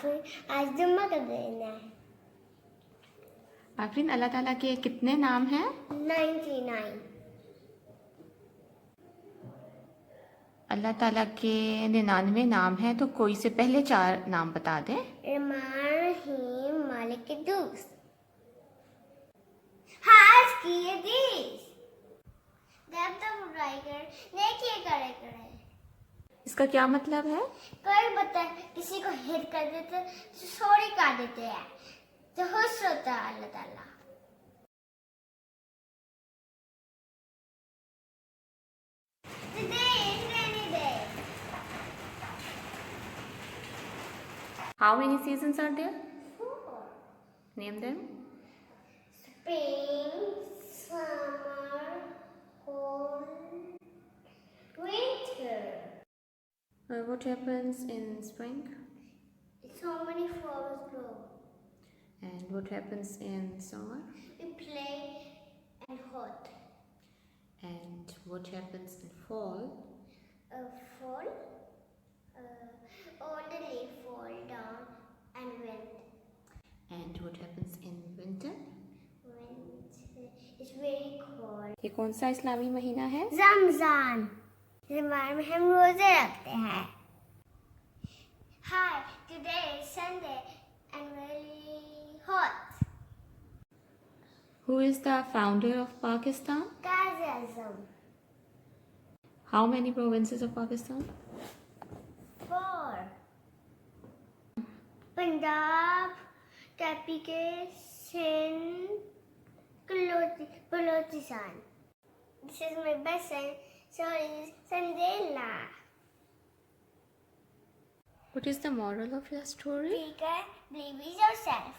फिर आज जुम्मा का दिन है। आफरीन, अल्लाह ताला के कितने नाम हैं? 99। अल्लाह ताला के 99 नाम हैं, तो कोई से पहले 4 नाम बता दें। रहमान रहीम मालिक कुद्दूस। हाज किए दीस देव तो बुराई कर नेकी करे करे। इसका क्या मतलब है? कोई बता किसी को हिट कर देते तो सॉरी कर देते हैं, तो खुश होता है अल्लाह ताला। Today is rainy day. How many seasons are there? 4. Name them. Spring, summer, fall, winter. What happens in spring? So many flowers grow. And what happens in summer? We play and hot. And what happens in fall? Fall, all the leaves fall down and wind. And what happens in winter? Winter is very cold. ये कौन सा इस्लामी महीना है? रमजान। रमजान में हम रोजे रखते हैं। Hi, today is Sunday and very hot. Who is the founder of Pakistan? Qazi Azam. How many provinces of Pakistan? 4. Punjab, Tapike, Sindh, Balochistan. This is my best friend, sorry, Sandela. What is the moral of your story? Believe yourself.